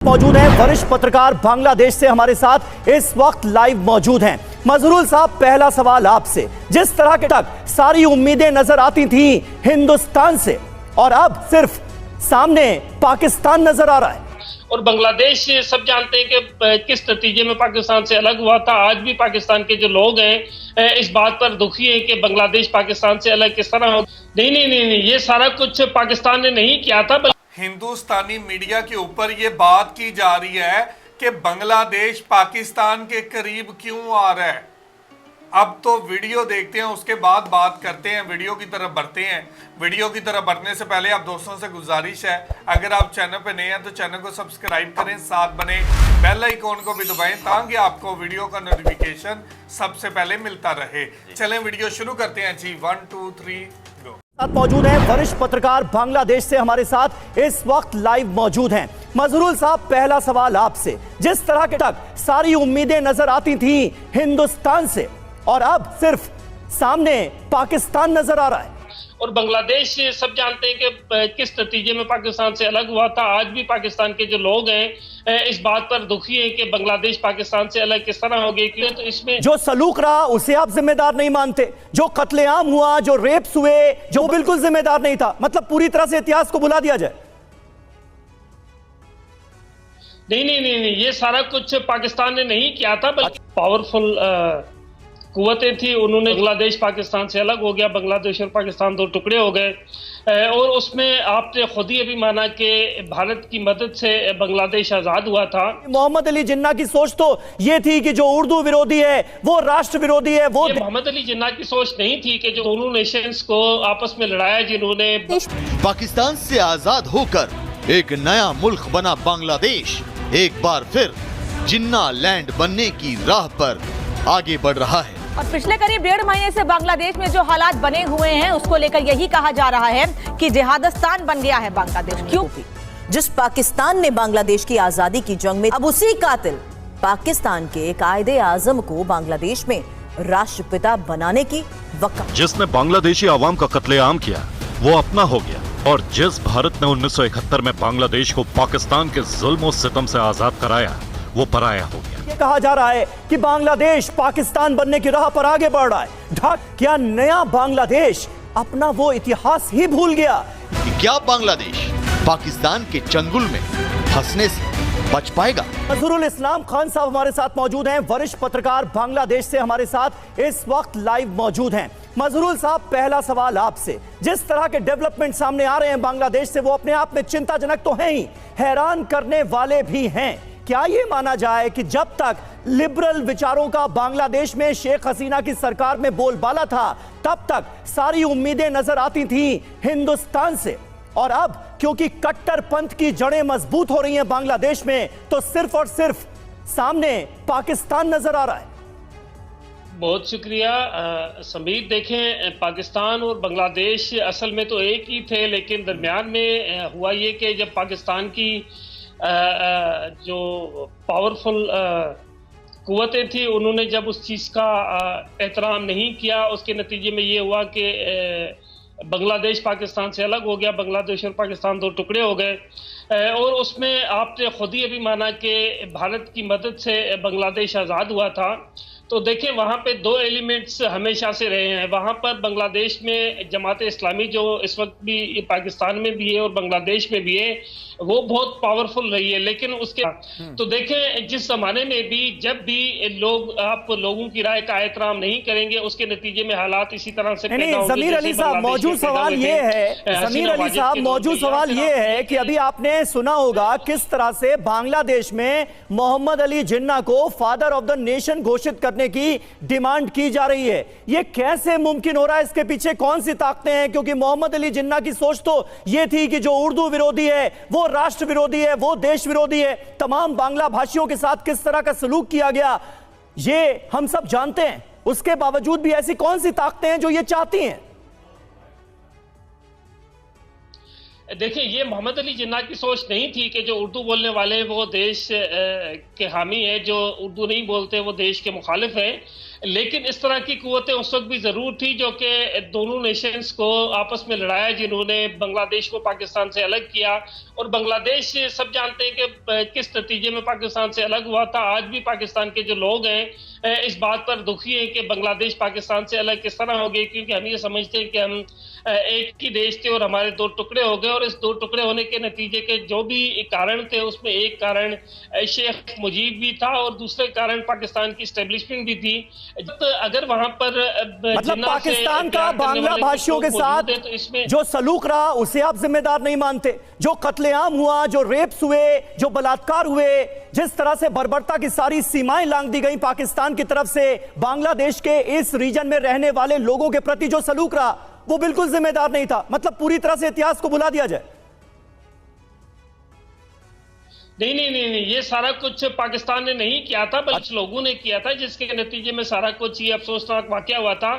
मौजूद हैं वरिष्ठ पत्रकार बांग्लादेश से हमारे साथ इस वक्त लाइव मौजूद हैं। मजरूल साहब, पहला सवाल आपसे, जिस तरह के तक सारी उम्मीदें नजर आती थी हिंदुस्तान से और अब सिर्फ सामने पाकिस्तान नजर आ रहा है और बांग्लादेश सब जानते हैं कि किस नतीजे में पाकिस्तान से अलग हुआ था। आज भी पाकिस्तान के जो लोग हैं इस बात पर दुखी हैं कि बांग्लादेश पाकिस्तान से अलग किस तरह हो। नहीं, ये सारा कुछ पाकिस्तान ने नहीं किया था। हिंदुस्तानी मीडिया के ऊपर ये बात की जा रही है कि बांग्लादेश पाकिस्तान के करीब क्यों आ रहा है। अब तो वीडियो देखते हैं, उसके बाद बात करते हैं, वीडियो की तरफ बढ़ते हैं। वीडियो की तरफ बढ़ने से पहले आप दोस्तों से गुजारिश है, अगर आप चैनल पे नए हैं तो चैनल को सब्सक्राइब करें, साथ बने बेल आइकॉन को भी दबाएं ताकि आपको वीडियो का नोटिफिकेशन सबसे पहले मिलता रहे। चलें वीडियो शुरू करते हैं जी। 1 2 3 गो। मौजूद हैं वरिष्ठ पत्रकार बांग्लादेश से हमारे साथ इस वक्त लाइव मौजूद हैं। मजरूल साहब, पहला सवाल आपसे, जिस तरह के तक सारी उम्मीदें नजर आती थी हिंदुस्तान से और अब सिर्फ सामने पाकिस्तान नजर आ रहा है और बांग्लादेश सब जानते हैं कि किस नतीजे में पाकिस्तान से अलग हुआ था। आज भी पाकिस्तान के जो लोग हैं इस बात पर दुखी हैं कि बांग्लादेश पाकिस्तान से अलग किस तरह हो गई। तो इसमें जो सलूक रहा उसे आप जिम्मेदार नहीं मानते, जो कत्लेआम हुआ, जो रेप्स हुए, जो बिल्कुल जिम्मेदार नहीं था। मतलब पूरी तरह से इतिहास को भुला दिया जाए। नहीं, ये सारा कुछ पाकिस्तान ने नहीं किया था, बल्कि पावरफुल कुव्वतें थी, उन्होंने बांग्लादेश पाकिस्तान से अलग हो गया, बांग्लादेश और पाकिस्तान दो टुकड़े हो गए। और उसमें आपने खुद ही अभी माना कि भारत की मदद से बांग्लादेश आजाद हुआ था। मोहम्मद अली जिन्ना की सोच तो ये थी कि जो उर्दू विरोधी है वो राष्ट्र विरोधी है। वो मोहम्मद अली जिन्ना की सोच नहीं थी कि जो दोनों नेशंस को आपस में लड़ाया, जिन्होंने पाकिस्तान से आजाद होकर एक नया मुल्क बना बांग्लादेश एक बार फिर जिन्ना लैंड बनने की राह पर आगे बढ़ रहा है। और पिछले करीब 1.5 महीने से बांग्लादेश में जो हालात बने हुए हैं उसको लेकर यही कहा जा रहा है कि जिहादिस्तान बन गया है बांग्लादेश। क्यों? जिस पाकिस्तान ने बांग्लादेश की आजादी की जंग में अब उसी कातिल पाकिस्तान के कायदे आजम को बांग्लादेश में राष्ट्रपिता बनाने की वक़्त, जिसने बांग्लादेशी आवाम का कत्लेआम किया वो अपना हो गया, और जिस भारत ने 1971 में बांग्लादेश को पाकिस्तान के जुल्म और सितम से आजाद कराया वो पराया हो गया। ये कहा जा रहा है कि बांग्लादेश पाकिस्तान बनने की राह पर आगे बढ़ रहा है। क्या नया बांग्लादेश अपना वो इतिहास ही भूल गया? क्या बांग्लादेश पाकिस्तान के चंगुल में फंसने से बच पाएगा? नजरुल इस्लाम खान साहब हमारे साथ मौजूद हैं, वरिष्ठ पत्रकार बांग्लादेश से हमारे साथ इस वक्त लाइव मौजूद हैं। मजरूल साहब, पहला सवाल आपसे, जिस तरह के डेवलपमेंट सामने आ रहे हैं बांग्लादेश से वो अपने आप में चिंताजनक तो हैं ही, हैरान करने वाले भी हैं। क्या ये माना जाए कि जब तक लिबरल विचारों का बांग्लादेश में शेख हसीना की सरकार में बोलबाला था तब तक सारी उम्मीदें नजर आती थी हिंदुस्तान से, और अब क्योंकि कट्टरपंथ की जड़ें मजबूत हो रही हैं बांग्लादेश में तो सिर्फ और सिर्फ सामने पाकिस्तान नजर आ रहा है। बहुत शुक्रिया समीर। देखें, पाकिस्तान और बांग्लादेश असल में तो एक ही थे, लेकिन दरमियान में हुआ ये कि जब पाकिस्तान की जो पावरफुल कुव्वतें थी उन्होंने जब उस चीज़ का एहतराम नहीं किया, उसके नतीजे में ये हुआ कि बांग्लादेश पाकिस्तान से अलग हो गया, बांग्लादेश और पाकिस्तान दो टुकड़े हो गए। और उसमें आपने खुद ही अभी माना कि भारत की मदद से बांग्लादेश आज़ाद हुआ था। तो देखिए, वहाँ पे दो एलिमेंट्स हमेशा से रहे हैं। वहाँ पर बांग्लादेश में जमात इस्लामी जो इस वक्त भी पाकिस्तान में भी है और बांग्लादेश में भी है, वो बहुत पावरफुल रही है। लेकिन उसके तो देखें, जिस जमाने में भी जब भी आप लोगों की राय का एहतराम नहीं करेंगे उसके नतीजे में हालात इसी तरह से पैदा होंगे। ज़मीर अली साहब, मौजूद सवाल ये है, ज़मीर अली साहब, मौजूद सवाल ये है कि अभी आपने सुना होगा किस तरह से बांग्लादेश में मोहम्मद अली जिन्ना को फादर ऑफ द नेशन घोषित करने की डिमांड की जा रही है। ये कैसे मुमकिन हो रहा है? इसके पीछे कौन सी ताकतें हैं? क्योंकि मोहम्मद अली जिन्ना की सोच तो ये थी कि जो उर्दू विरोधी है वो राष्ट्र विरोधी है, वो देश विरोधी है। तमाम बांग्ला भाषियों के साथ किस तरह का सलूक किया गया ये हम सब जानते हैं। उसके बावजूद भी ऐसी कौन सी ताकतें हैं जो ये चाहती हैं? देखिए, ये मोहम्मद अली जिन्ना की सोच नहीं थी कि जो उर्दू बोलने वाले वो देश के हामी हैं, जो उर्दू नहीं बोलते वो देश के मुखालिफ हैं। लेकिन इस तरह की कुव्वतें उस वक्त भी ज़रूर थी जो कि दोनों नेशंस को आपस में लड़ाया, जिन्होंने बांग्लादेश को पाकिस्तान से अलग किया। और बांग्लादेश सब जानते हैं कि किस नतीजे में पाकिस्तान से अलग हुआ था। आज भी पाकिस्तान के जो लोग हैं इस बात पर दुखी हैं कि बांग्लादेश पाकिस्तान से अलग किस तरह हो गए, क्योंकि हम ये समझते हैं कि हम एक ही देश थे और हमारे दो टुकड़े हो गए। और इस दो टुकड़े होने के नतीजे के जो भी कारण थे, उसमें एक कारण शेख मुजीब भी था और दूसरे कारण पाकिस्तान की एस्टेब्लिशमेंट भी थी। अगर वहां पर मतलब पाकिस्तान का बांग्ला भाषियों के साथ तो इसमें जो सलूक रहा उसे आप जिम्मेदार नहीं मानते? जो कत्लेआम हुआ, जो रेप्स हुए, जो बलात्कार हुए, जिस तरह से बर्बरता की सारी सीमाएं लांघ दी गई पाकिस्तान की तरफ से, बांग्लादेश के इस रीजन में रहने वाले लोगों के प्रति जो सलूक रहा वो बिल्कुल जिम्मेदार नहीं था। मतलब पूरी तरह से इतिहास को भुला दिया जाए? नहीं, ये सारा कुछ पाकिस्तान ने नहीं किया था, बल्कि लोगों ने किया था, जिसके नतीजे में सारा कुछ ये अफसोसनाक वाकया हुआ था।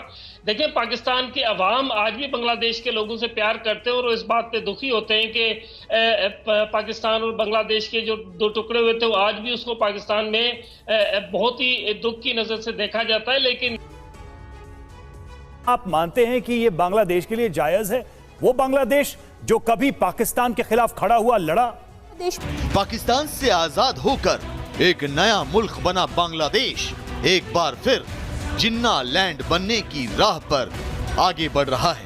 देखिए, पाकिस्तान के अवाम आज भी बांग्लादेश के लोगों से प्यार करते हैं और इस बात पे दुखी होते हैं कि पाकिस्तान और बांग्लादेश के जो दो टुकड़े हुए थे वो आज भी उसको पाकिस्तान में बहुत ही दुख की नजर से देखा जाता है। लेकिन आप मानते हैं कि ये बांग्लादेश के लिए जायज है, वो बांग्लादेश जो कभी पाकिस्तान के खिलाफ खड़ा हुआ, लड़ा? पाकिस्तान से आजाद होकर एक नया मुल्क बना बांग्लादेश एक बार फिर जिन्ना लैंड बनने की राह पर आगे बढ़ रहा है।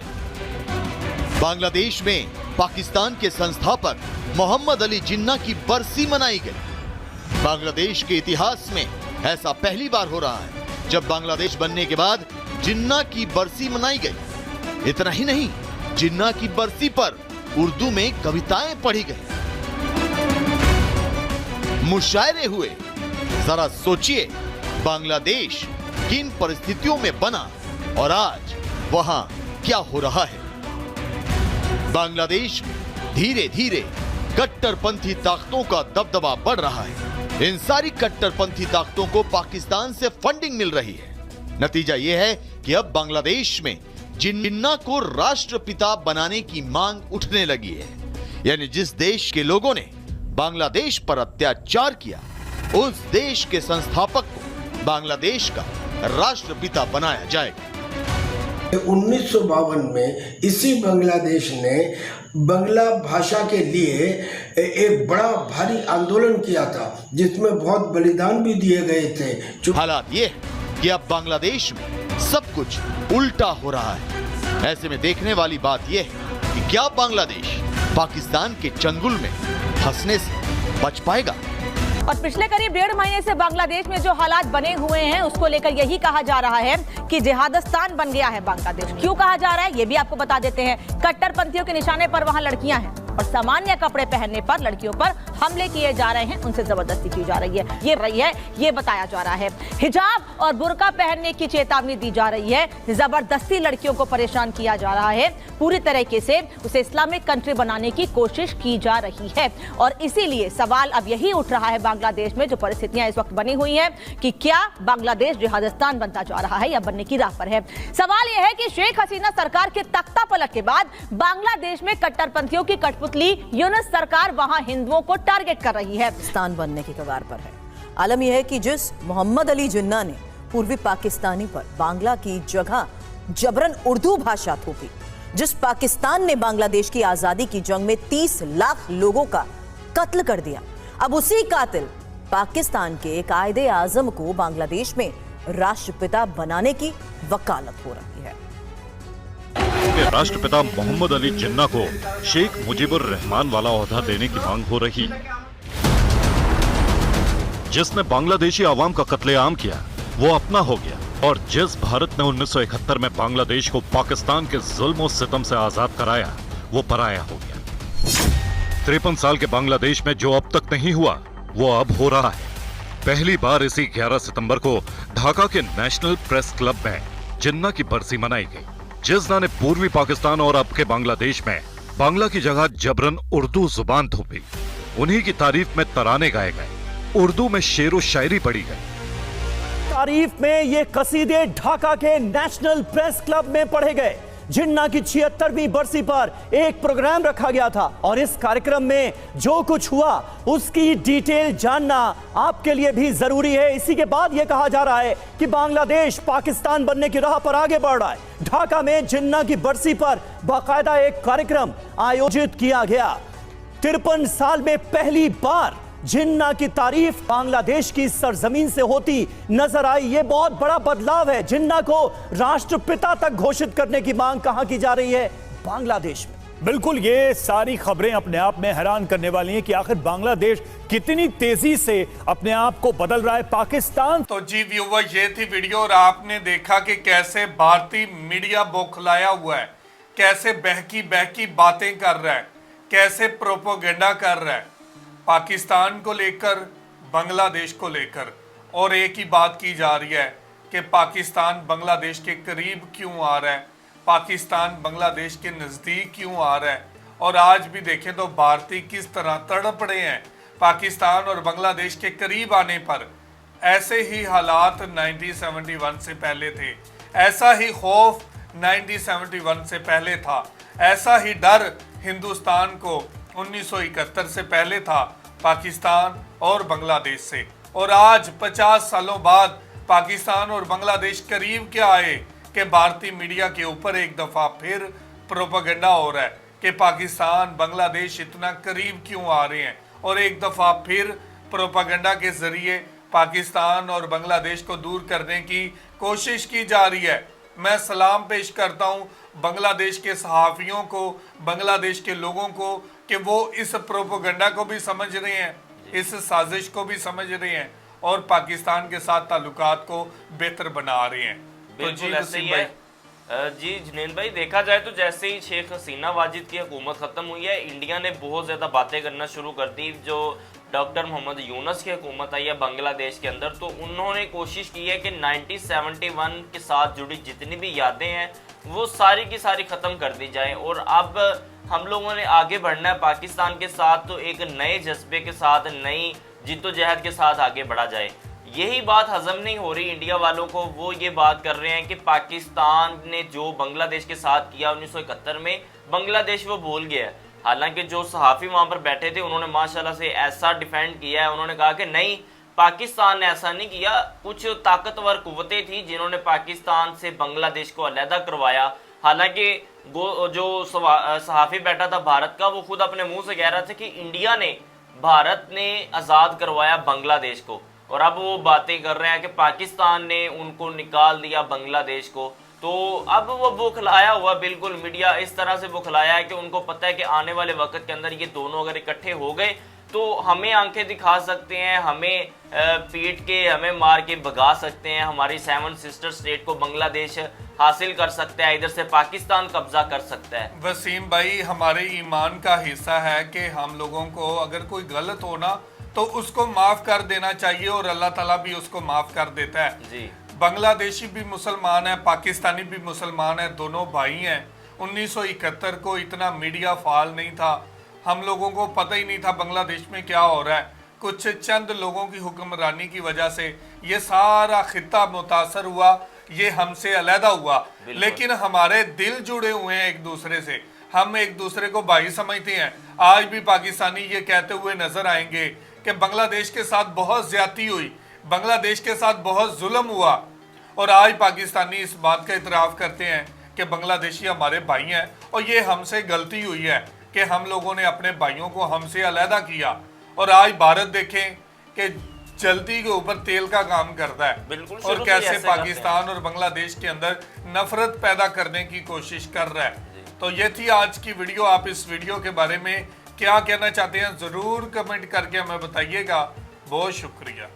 बांग्लादेश में पाकिस्तान के संस्थापक मोहम्मद अली जिन्ना की बरसी मनाई गई। बांग्लादेश के इतिहास में ऐसा पहली बार हो रहा है जब बांग्लादेश बनने के बाद जिन्ना की बरसी मनाई गई। इतना ही नहीं, जिन्ना की बरसी पर उर्दू में कविताएं पढ़ी गई, मुशायरे हुए। जरा सोचिए बांग्लादेश किन परिस्थितियों में बना और आज वहां क्या हो रहा है। बांग्लादेश में धीरे धीरे कट्टरपंथी ताकतों का दबदबा बढ़ रहा है। इन सारी कट्टरपंथी ताकतों को पाकिस्तान से फंडिंग मिल रही है। नतीजा यह है कि अब बांग्लादेश में जिन्ना को राष्ट्रपिता बनाने की मांग उठने लगी है। यानी जिस देश के लोगों ने बांग्लादेश पर अत्याचार किया, उस देश के संस्थापक को बांग्लादेश का राष्ट्रपिता बनाया जाएगा। 1952 में इसी बांग्लादेश ने बांग्ला भाषा के लिए एक बड़ा भारी आंदोलन किया था, जिसमें बहुत बलिदान भी दिए गए थे। हालात ये है कि अब बांग्लादेश में सब कुछ उल्टा हो रहा है। ऐसे में देखने वाली बात यह है कि क्या बांग्लादेश पाकिस्तान के चंगुल में फंसने से बच पाएगा। और पिछले करीब 1.5 महीने से बांग्लादेश में जो हालात बने हुए हैं उसको लेकर यही कहा जा रहा है कि जिहादिस्तान बन गया है बांग्लादेश। क्यों कहा जा रहा है ये भी आपको बता देते हैं। कट्टरपंथियों के निशाने पर वहां लड़कियां हैं और सामान्य कपड़े पहनने पर लड़कियों पर हमले किए जा रहे हैं, उनसे जबरदस्ती की जा रही है, ये बताया जा रहा है। हिजाब और बुर्का पहनने की चेतावनी दी जा रही है, जबरदस्ती लड़कियों को परेशान किया जा रहा है, पूरी तरीके से उसे इस्लामिक कंट्री बनाने की कोशिश की जा रही है। और इसीलिए सवाल अब यही उठ रहा है बांग्लादेश में जो परिस्थितियां इस वक्त बनी हुई हैं कि क्या बांग्लादेश जिहादिस्तान बनता जा रहा है या बनने की राह पर है। सवाल यह है कि शेख हसीना सरकार के तख्ता पलट के बाद बांग्लादेश में कट्टरपंथियों की कठपुतली यूनुस सरकार वहां हिंदुओं को टारगेट कर रही है। पाकिस्तान बनने की कगार पर है। आलम यह है कि जिस मोहम्मद अली जिन्ना ने पूर्वी पाकिस्तानी पर बांग्ला की जगह जबरन उर्दू भाषा थोपी, जिस पाकिस्तान ने बांग्लादेश की आजादी की जंग में 30 लाख लोगों का कत्ल कर दिया, अब उसी कातिल पाकिस्तान के कायदे आजम को बांग्लादेश में राष्ट्रपिता बनाने की वकालत हो रही है। राष्ट्रपिता मोहम्मद अली जिन्ना को शेख मुजीबुर रहमान वाला ओहदा देने की मांग हो रही है। जिसने बांग्लादेशी आवाम का कत्लेआम किया वो अपना हो गया, और जिस भारत ने 1971 में बांग्लादेश को पाकिस्तान के जुल्म और सितम से आजाद कराया वो पराया हो गया। 53 साल के बांग्लादेश में जो अब तक नहीं हुआ वो अब हो रहा है। पहली बार इसी 11 सितंबर को ढाका के नेशनल प्रेस क्लब में जिन्ना की बरसी मनाई गई। जिन्ना ने पूर्वी पाकिस्तान और अब के बांग्लादेश में बांग्ला की जगह जबरन उर्दू जुबान थोपी। उन्हीं की तारीफ में तराने गाए गए, उर्दू में शेरो शायरी पढ़ी गई। तारीफ में ये कसीदे ढाका के नेशनल प्रेस क्लब में पढ़े गए। जिन्ना की 76वीं बरसी पर एक प्रोग्राम रखा गया था और इस कार्यक्रम में जो कुछ हुआ उसकी डिटेल जानना आपके लिए भी जरूरी है। इसी के बाद यह कहा जा रहा है कि बांग्लादेश पाकिस्तान बनने की राह पर आगे बढ़ रहा है। ढाका में जिन्ना की बरसी पर बाकायदा एक कार्यक्रम आयोजित किया गया। 53 साल में पहली बार जिन्ना की तारीफ बांग्लादेश की सरजमीन से होती नजर आई। यह बहुत बड़ा बदलाव है। जिन्ना को राष्ट्रपिता तक घोषित करने की मांग कहां की जा रही है? बांग्लादेश में। बिल्कुल, ये सारी खबरें अपने आप में हैरान करने वाली हैं कि आखिर बांग्लादेश कितनी तेजी से अपने आप को बदल रहा है। पाकिस्तान तो जी व्यूवर, ये थी वीडियो और आपने देखा कि कैसे भारतीय मीडिया बौखलाया हुआ है, कैसे बहकी बहकी बातें कर रहा है, कैसे प्रोपोगेंडा कर रहा है पाकिस्तान को लेकर, बांग्लादेश को लेकर। और एक ही बात की जा रही है कि पाकिस्तान बांग्लादेश के करीब क्यों आ रहा है, पाकिस्तान बांग्लादेश के नज़दीक क्यों आ रहा है। और आज भी देखें तो भारतीय किस तरह तड़प रहे हैं पाकिस्तान और बांग्लादेश के करीब आने पर। ऐसे ही हालात 1971 से पहले थे, ऐसा ही खौफ 1971 से पहले था, ऐसा ही डर हिंदुस्तान को 1971 से पहले था पाकिस्तान और बांग्लादेश से। और आज 50 सालों बाद पाकिस्तान और बांग्लादेश करीब क्या आए कि भारतीय मीडिया के ऊपर एक दफा फिर प्रोपेगेंडा हो रहा है कि पाकिस्तान बांग्लादेश इतना करीब क्यों आ रहे हैं। और एक दफा फिर प्रोपेगेंडा के जरिए पाकिस्तान और बांग्लादेश को दूर करने की कोशिश की जा रही है। मैं सलाम पेश करता हूं बांग्लादेश के सहाफ़ियों को, बांग्लादेश के लोगों को कि वो इस प्रोपेगेंडा को भी समझ रहे हैं, इस साजिश को भी समझ रहे हैं और पाकिस्तान के साथ ताल्लुकात को बेहतर बना रहे हैं। तो जी ऐसे ही है जी जुनैद भाई, देखा जाए तो जैसे ही शेख हसीना वाजिद की हुकूमत ख़त्म हुई है, इंडिया ने बहुत ज़्यादा बातें करना शुरू कर दी। जो डॉक्टर मोहम्मद यूनुस की हुकूमत आई है बांग्लादेश के अंदर, तो उन्होंने कोशिश की है कि 1971 के साथ जुड़ी जितनी भी यादें हैं वो सारी की सारी ख़त्म कर दी जाए। और अब हम लोगों ने आगे बढ़ना है पाकिस्तान के साथ, तो एक नए जज्बे के साथ, नई जिद्दोजहद के साथ आगे बढ़ा जाए। यही बात हजम नहीं हो रही इंडिया वालों को। वो ये बात कर रहे हैं कि पाकिस्तान ने जो बांग्लादेश के साथ किया 1971 में, बांग्लादेश वो भूल गया है। हालांकि जो सहाफ़ी वहाँ पर बैठे थे उन्होंने माशाल्लाह से ऐसा डिफेंड किया है, उन्होंने कहा कि नहीं, पाकिस्तान ने ऐसा नहीं किया। कुछ ताकतवर कुव्वतें थी जिन्होंने पाकिस्तान से बांग्लादेश को अलहदा करवाया। हालांकि जो सहाफ़ी बैठा था भारत का, वो खुद अपने मुंह से कह रहा था कि इंडिया ने, भारत ने आज़ाद करवाया बांग्लादेश को। और अब वो बातें कर रहे हैं कि पाकिस्तान ने उनको निकाल दिया बांग्लादेश को। तो अब वो बुखलाया हुआ, बिल्कुल मीडिया इस तरह से बुखलाया है कि उनको पता है कि आने वाले वक्त के अंदर ये दोनों अगर इकट्ठे हो गए तो हमें आंखें दिखा सकते हैं, हमें पीट के, हमें मार के भगा सकते हैं, हमारी 7 सिस्टर स्टेट को बांग्लादेश हासिल कर सकता है, इधर से पाकिस्तान कब्जा कर सकता है। वसीम भाई, हमारे ईमान का हिस्सा है कि हम लोगों को अगर कोई गलत हो ना तो उसको माफ कर देना चाहिए और अल्लाह ताला भी उसको माफ कर देता है जी। बांग्लादेशी भी मुसलमान है, पाकिस्तानी भी मुसलमान है, दोनों भाई हैं। 1971 को इतना मीडिया फाल नहीं था, हम लोगों को पता ही नहीं था बांग्लादेश में क्या हो रहा है। कुछ चंद लोगों की हुक्मरानी की वजह से ये सारा खित्ता मुतासर हुआ, ये हमसे अलहदा हुआ। लेकिन हमारे दिल जुड़े हुए हैं एक दूसरे से, हम एक दूसरे को भाई समझते हैं। आज भी पाकिस्तानी ये कहते हुए नजर आएंगे कि बांग्लादेश के साथ बहुत ज्यादती हुई, बांग्लादेश के साथ बहुत जुल्म हुआ। और आज पाकिस्तानी इस बात का इतराफ़ करते हैं कि बांग्लादेशी हमारे भाई हैं और ये हमसे गलती हुई है कि हम लोगों ने अपने भाइयों को हमसे अलहदा किया। और आज भारत देखें कि जल्दी के ऊपर तेल का काम करता है और कैसे पाकिस्तान और बांग्लादेश के अंदर नफरत पैदा करने की कोशिश कर रहा है। तो ये थी आज की वीडियो। आप इस वीडियो के बारे में क्या कहना चाहते हैं जरूर कमेंट करके हमें बताइएगा। बहुत शुक्रिया।